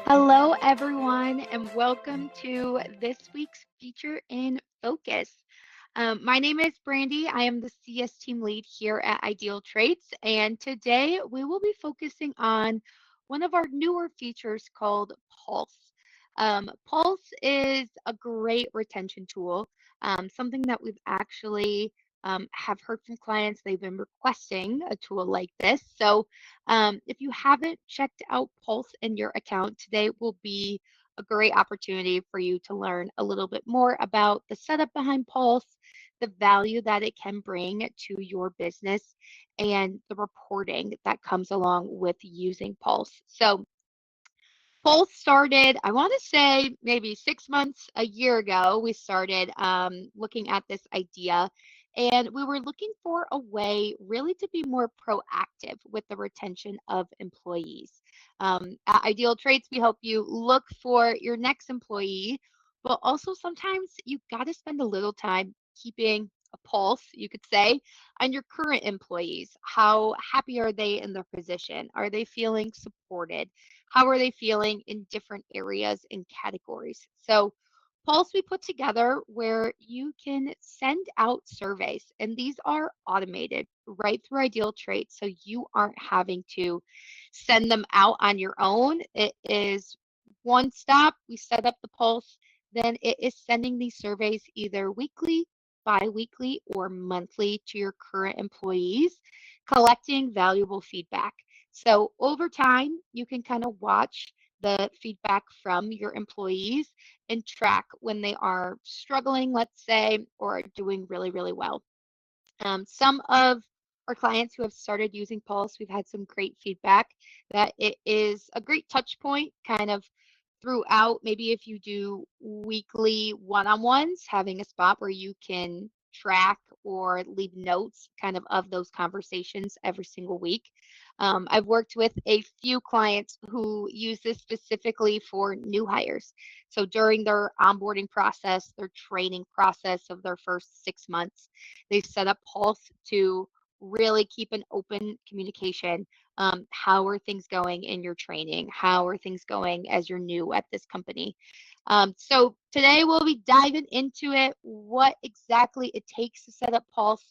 Hello, everyone, and welcome to this week's Feature in Focus. My name is Brandy. I am the CS team lead here at IdealTraits, and today we will be focusing on one of our newer features called Pulse. Pulse is a great retention tool, something that we've actually have heard from clients. They've been requesting a tool like this. So if you haven't checked out Pulse in your account, today will be a great opportunity for you to learn a little bit more about the setup behind Pulse, the value that it can bring to your business, and the reporting that comes along with using Pulse. So Pulse started, I want to say maybe 6 months, a year ago, we started looking at this idea. And we were looking for a way really to be more proactive with the retention of employees. At Ideal Traits, we help you look for your next employee, but also sometimes you've got to spend a little time keeping a pulse, you could say, on your current employees. How happy are they in their position? Are they feeling supported? How are they feeling in different areas and categories? So, Pulse we put together where you can send out surveys, and these are automated right through Ideal Traits, so you aren't having to send them out on your own. It is one stop. We set up the Pulse, then it is sending these surveys either weekly, bi-weekly, or monthly to your current employees, collecting valuable feedback. So over time, you can kind of watch the feedback from your employees and track when they are struggling, let's say, or doing really, really well. Some of our clients who have started using Pulse, we've had some great feedback that it is a great touch point kind of throughout. Maybe if you do weekly one-on-ones, having a spot where you can track or leave notes kind of those conversations every single week. I've worked with a few clients who use this specifically for new hires. So during their onboarding process, their training process of their first 6 months, they set up Pulse to really keep an open communication. How are things going in your training? How are things going as you're new at this company? So today we'll be diving into it, what exactly it takes to set up Pulse.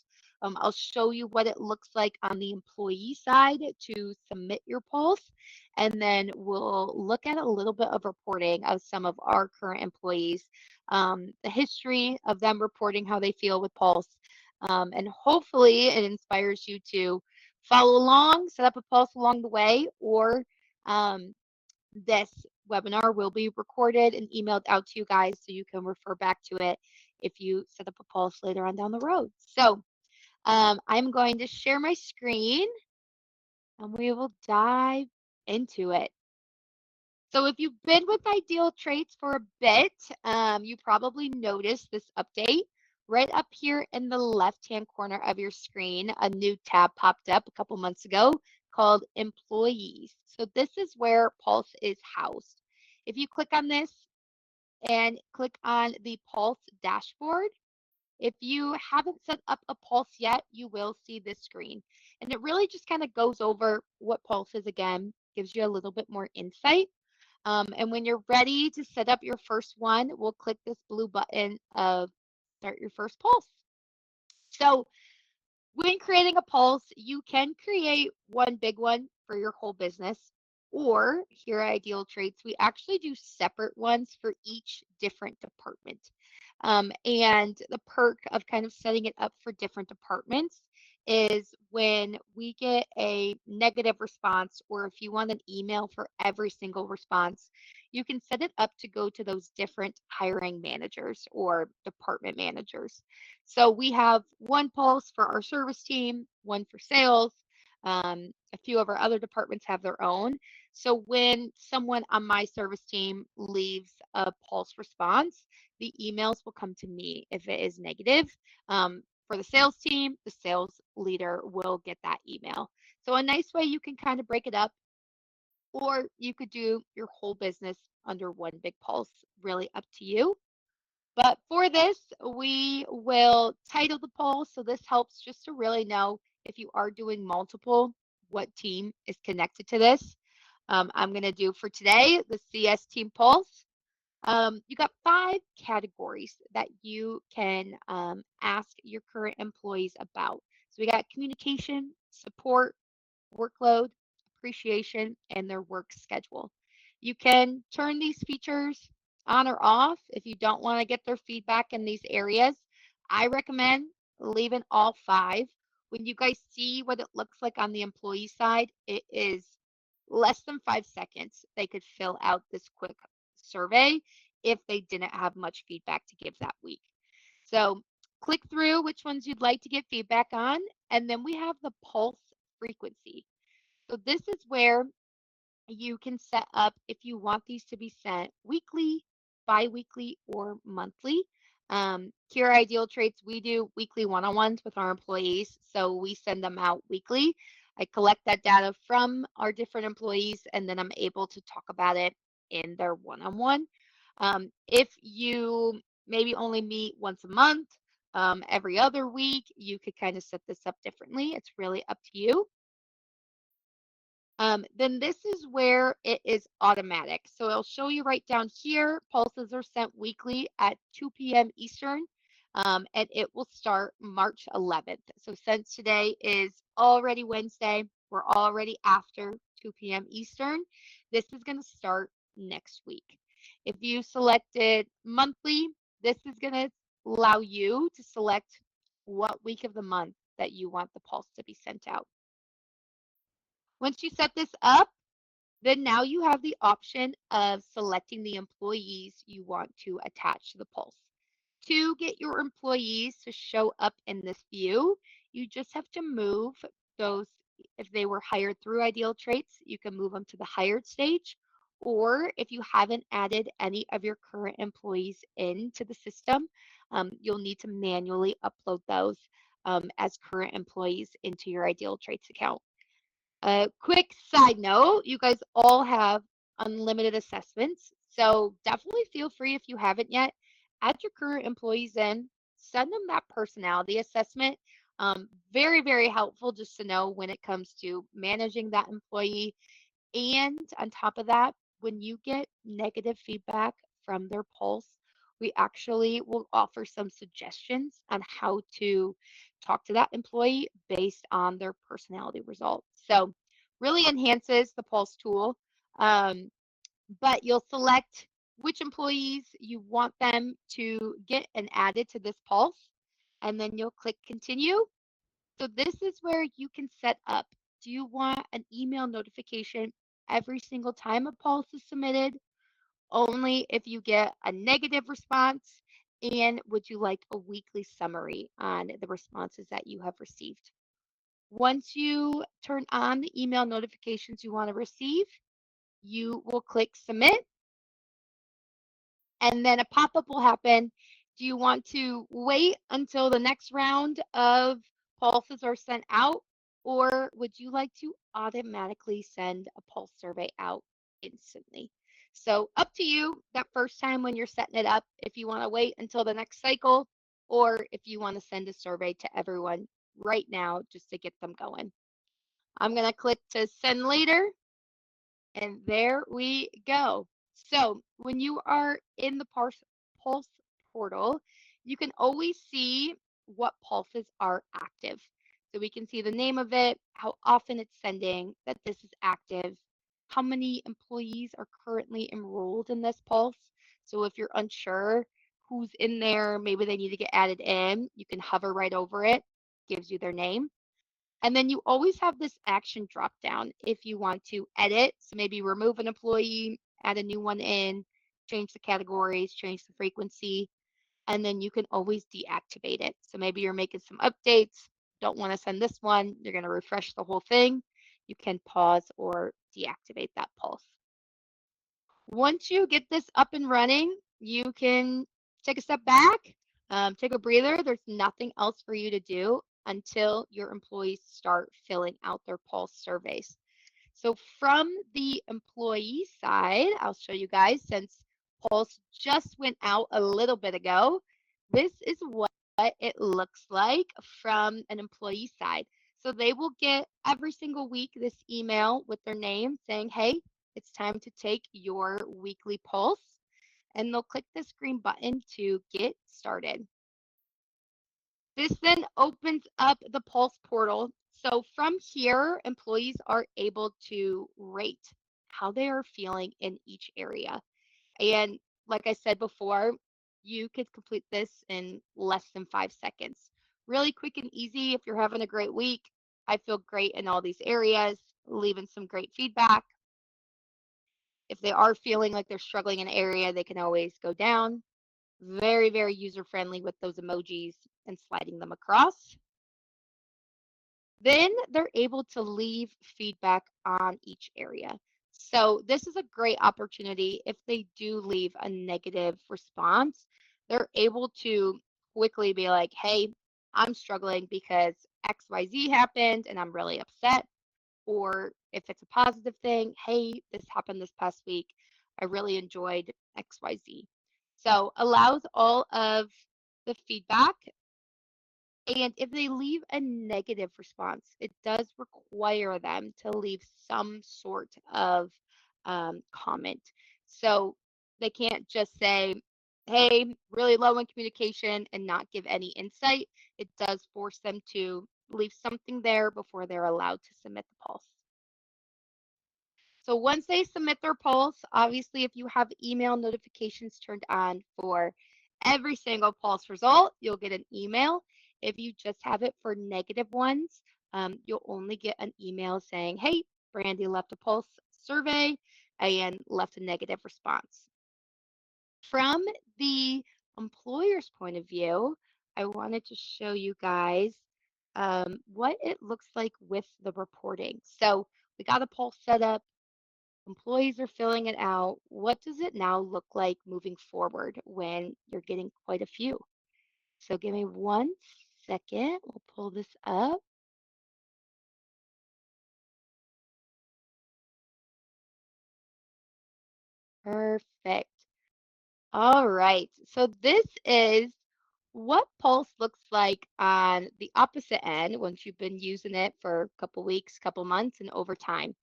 I'll show you what it looks like on the employee side to submit your Pulse, and then we'll look at a little bit of reporting of some of our current employees, the history of them reporting how they feel with Pulse, and hopefully it inspires you to follow along, set up a Pulse along the way, or um, this webinar will be recorded and emailed out to you guys so you can refer back to it if you set up a Pulse later on down the road. So I'm going to share my screen and we will dive into it. So if you've been with Ideal Traits for a bit, you probably noticed this update. Right up here in the left-hand corner of your screen, a new tab popped up a couple months ago called Employees. So this is where Pulse is housed. If you click on this and click on the Pulse dashboard, if you haven't set up a Pulse yet, you will see this screen. And it really just kind of goes over what Pulse is again, gives you a little bit more insight. And when you're ready to set up your first one, we'll click this blue button of Start Your First Pulse. So when creating a Pulse, you can create one big one for your whole business. Or here at Ideal Traits, we actually do separate ones for each different department. And the perk of kind of setting it up for different departments is when we get a negative response, or if you want an email for every single response, you can set it up to go to those different hiring managers or department managers. So we have one Pulse for our service team, one for sales. A few of our other departments have their own. So when someone on my service team leaves a Pulse response, the emails will come to me if it is negative. For the sales team, the sales leader will get that email. So a nice way you can kind of break it up, or you could do your whole business under one big Pulse, really up to you. But for this, we will title the poll. So this helps just to really know if you are doing multiple, what team is connected to this. I'm going to do for today the CS Team Pulse. You got 5 categories that you can ask your current employees about. So we got communication, support, workload, appreciation, and their work schedule. You can turn these features on or off if you don't want to get their feedback in these areas. I recommend leaving all 5. When you guys see what it looks like on the employee side, it is less than 5 seconds. They could fill out this quick survey if they didn't have much feedback to give that week. So click through which ones you'd like to get feedback on, and then we have the pulse frequency. So this is where you can set up if you want these to be sent weekly, bi-weekly, or monthly. Here at Ideal Traits, we do weekly one-on-ones with our employees, so we send them out weekly. I collect that data from our different employees, and then I'm able to talk about it in their one-on-one. If you maybe only meet once a month, every other week, you could kind of set this up differently. It's really up to you. Then this is where it is automatic. So it'll show you right down here, pulses are sent weekly at 2 p.m. Eastern, and it will start March 11th. So since today is already Wednesday, we're already after 2 p.m. Eastern, this is going to start next week. If you selected monthly, this is going to allow you to select what week of the month that you want the pulse to be sent out. Once you set this up, then now you have the option of selecting the employees you want to attach to the pulse. To get your employees to show up in this view, you just have to move those. If they were hired through Ideal Traits, you can move them to the hired stage. Or if you haven't added any of your current employees into the system, you'll need to manually upload those as current employees into your Ideal Traits account. A quick side note, you guys all have unlimited assessments, so definitely feel free if you haven't yet, add your current employees in, send them that personality assessment. Very, very helpful just to know when it comes to managing that employee. And on top of that, when you get negative feedback from their pulse, we actually will offer some suggestions on how to talk to that employee based on their personality results. So, really enhances the pulse tool. Um, but you'll select which employees you want them to get and added to this pulse, and then you'll click continue. So this is where you can set up. Do you want an email notification every single time a pulse is submitted? Only if you get a negative response? And would you like a weekly summary on the responses that you have received? Once you turn on the email notifications you want to receive, you will click submit, and then a pop-up will happen. Do you want to wait until the next round of pulses are sent out, or would you like to automatically send a pulse survey out instantly? So up to you that first time when you're setting it up, if you want to wait until the next cycle, or if you want to send a survey to everyone right now just to get them going. I'm going to click to send later. And there we go. So when you are in the Pulse portal, you can always see what pulses are active. So we can see the name of it, how often it's sending, that this is active, how many employees are currently enrolled in this pulse. So if you're unsure who's in there, maybe they need to get added in, you can hover right over it, gives you their name. And then you always have this action drop down if you want to edit. So maybe remove an employee, add a new one in, change the categories, change the frequency, and then you can always deactivate it. So maybe you're making some updates, don't want to send this one, you're going to refresh the whole thing. You can pause or deactivate that pulse. Once you get this up and running, you can take a step back, take a breather. There's nothing else for you to do until your employees start filling out their pulse surveys. So from the employee side, I'll show you guys since Pulse just went out a little bit ago. This is what it looks like from an employee side. So they will get every single week this email with their name saying, hey, it's time to take your weekly pulse, and they'll click this green button to get started. This then opens up the Pulse portal. So from here, employees are able to rate how they are feeling in each area. And like I said before, you could complete this in less than 5 seconds. Really quick and easy if you're having a great week. I feel great in all these areas, leaving some great feedback. If they are feeling like they're struggling in an area, they can always go down. Very, very user friendly with those emojis and sliding them across. Then they're able to leave feedback on each area. So this is a great opportunity if they do leave a negative response, they're able to quickly be like, hey, I'm struggling because XYZ happened and I'm really upset. Or if it's a positive thing, hey, this happened this past week. I really enjoyed XYZ. So allows all of the feedback, and if they leave a negative response, it does require them to leave some sort of comment. So they can't just say, hey, really low in communication and not give any insight. It does force them to leave something there before they're allowed to submit the pulse. So once they submit their pulse, obviously, if you have email notifications turned on for every single pulse result, you'll get an email. If you just have it for negative ones, you'll only get an email saying, hey, Brandy left a pulse survey and left a negative response. From the employer's point of view, I wanted to show you guys what it looks like with the reporting. So we got a pulse set up. Employees are filling it out. What does it now look like moving forward when you're getting quite a few? So give me 1 second. We'll pull this up. Perfect. All right. So this is what Pulse looks like on the opposite end once you've been using it for a couple weeks, couple months, and over time.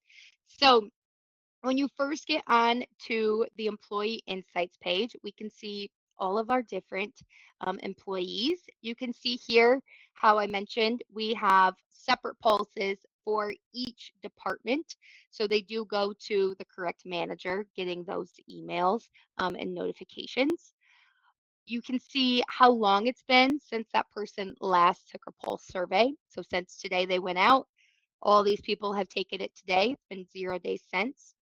So when you first get on to the employee insights page, we can see all of our different employees. You can see here how I mentioned we have separate pulses for each department. So they do go to the correct manager getting those emails and notifications. You can see how long it's been since that person last took a pulse survey. So since today they went out, all these people have taken it today. It's been 0 days since.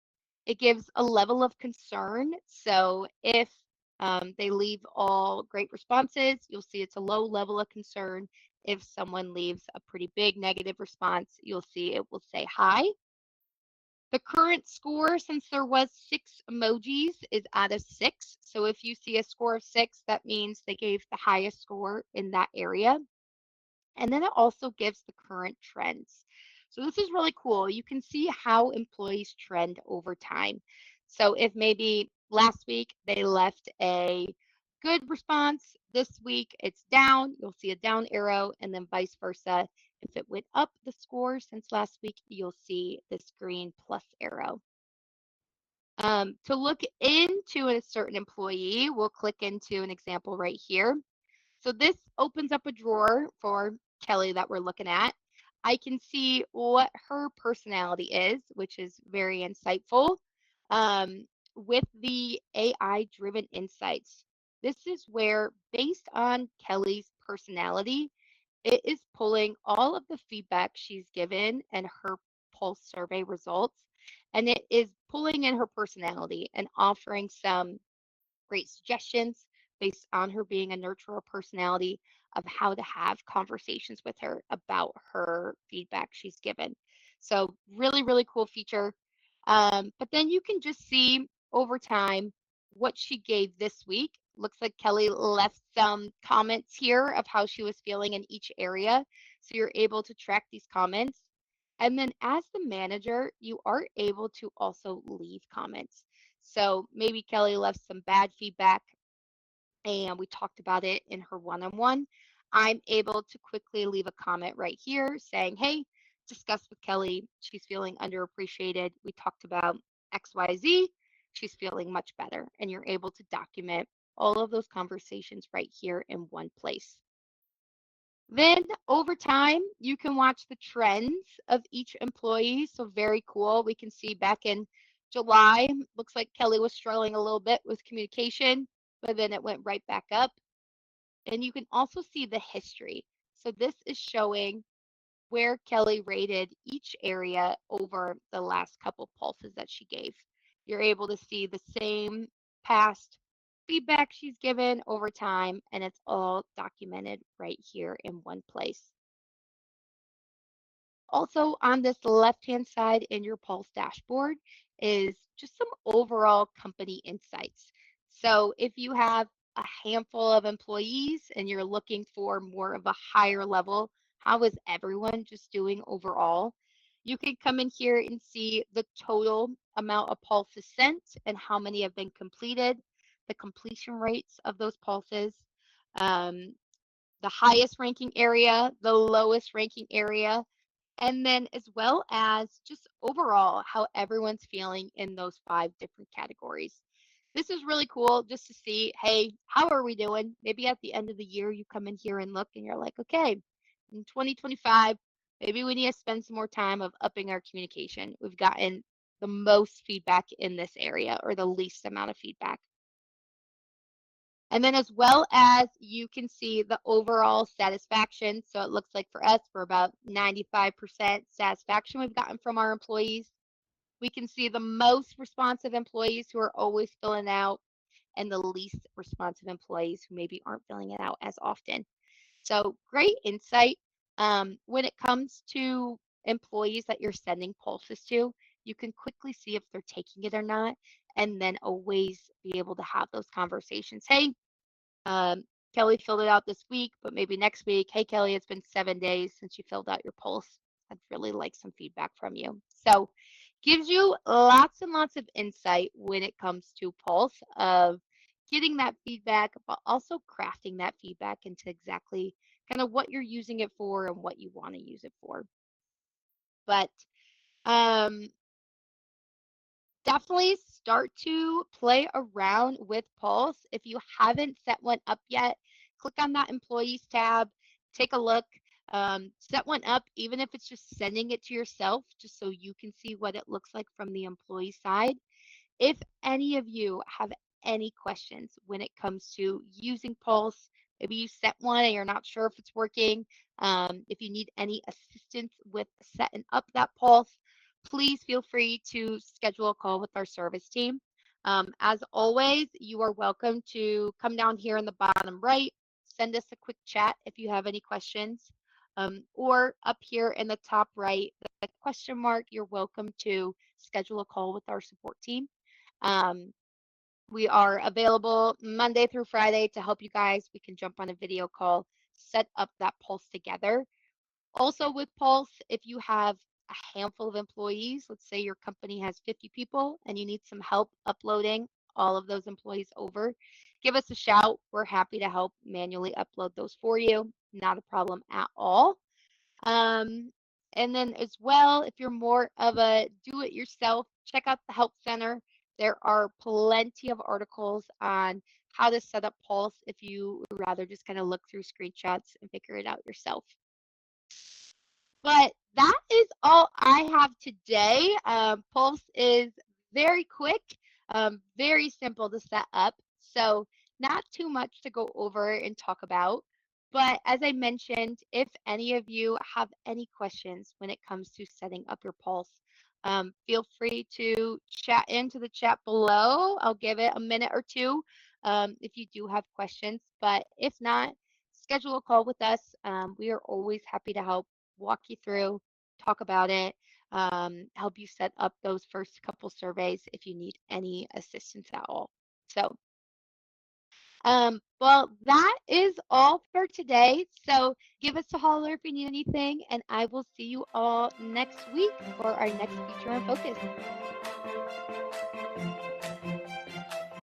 It gives a level of concern. So if they leave all great responses, you'll see it's a low level of concern. If someone leaves a pretty big negative response, you'll see it will say high. The current score, since there was 6 emojis, is out of 6. So if you see a score of 6, that means they gave the highest score in that area. And then it also gives the current trends. So this is really cool. You can see how employees trend over time. So if maybe last week they left a good response, this week it's down, you'll see a down arrow, and then vice versa. If it went up the score since last week, you'll see this green plus arrow. To look into a certain employee, we'll click into an example right here. So this opens up a drawer for Kelly that we're looking at. I can see what her personality is, which is very insightful. With the AI driven insights, this is where, based on Kelly's personality, it is pulling all of the feedback she's given and her pulse survey results, and it is pulling in her personality and offering some great suggestions based on her being a nurturer personality of how to have conversations with her about her feedback she's given. So really, really cool feature. But then you can just see over time what she gave this week. Looks like Kelly left some comments here of how she was feeling in each area. So you're able to track these comments. And then as the manager, you are able to also leave comments. So maybe Kelly left some bad feedback and we talked about it in her one on one. I'm able to quickly leave a comment right here saying, hey, discuss with Kelly. She's feeling underappreciated. We talked about XYZ, she's feeling much better. And you're able to document all of those conversations right here in one place. Then over time, you can watch the trends of each employee. So very cool. We can see back in July, looks like Kelly was struggling a little bit with communication, but then it went right back up. And you can also see the history. So this is showing where Kelly rated each area over the last couple pulses that she gave. You're able to see the same past feedback she's given over time, and it's all documented right here in one place. Also, on this left-hand side in your Pulse dashboard is just some overall company insights. So if you have a handful of employees and you're looking for more of a higher level, how is everyone just doing overall? You can come in here and see the total amount of pulses sent and how many have been completed, the completion rates of those pulses, um, the highest ranking area, the lowest ranking area, and then as well as just overall how everyone's feeling in those 5 different categories. This is really cool just to see, hey, how are we doing? Maybe at the end of the year, you come in here and look and you're like, okay, in 2025, maybe we need to spend some more time of upping our communication. We've gotten the most feedback in this area or the least amount of feedback. And then as well as you can see the overall satisfaction. So it looks like for us, we're about 95% satisfaction we've gotten from our employees. We can see the most responsive employees who are always filling out and the least responsive employees who maybe aren't filling it out as often. So great insight. When it comes to employees that you're sending pulses to, you can quickly see if they're taking it or not, and then always be able to have those conversations. Hey, Kelly filled it out this week, but maybe next week, hey, Kelly, it's been 7 days since you filled out your pulse. I'd really like some feedback from you. So gives you lots and lots of insight when it comes to pulse of getting that feedback, but also crafting that feedback into exactly kind of what you're using it for and what you want to use it for. But um, definitely start to play around with Pulse. If you haven't set one up yet, click on that employees tab, take a look, set one up, even if it's just sending it to yourself, just so you can see what it looks like from the employee side. If any of you have any questions when it comes to using Pulse, maybe you set one and you're not sure if it's working, if you need any assistance with setting up that Pulse, please feel free to schedule a call with our service team. As always, you are welcome to come down here in the bottom right, send us a quick chat if you have any questions, or up here in the top right, the question mark, you're welcome to schedule a call with our support team. We are available Monday through Friday to help you guys. We can jump on a video call, set up that Pulse together. Also with Pulse, if you have a handful of employees, let's say your company has 50 people and you need some help uploading all of those employees over, give us a shout. We're happy to help manually upload those for you. Not a problem at all. Um, and then as well, if you're more of a do-it-yourself, check out the Help Center. There are plenty of articles on how to set up Pulse if you would rather just kind of look through screenshots and figure it out yourself. But that is all I have today. Pulse is very quick, very simple to set up. So not too much to go over and talk about. But as I mentioned, if any of you have any questions when it comes to setting up your Pulse, feel free to chat into the chat below. I'll give it a minute or two if you do have questions. But if not, schedule a call with us. We are always happy to help walk you through, talk about it, help you set up those first couple surveys if you need any assistance at all. So, well, that is all for today. So give us a holler if you need anything, and I will see you all next week for our next feature and focus.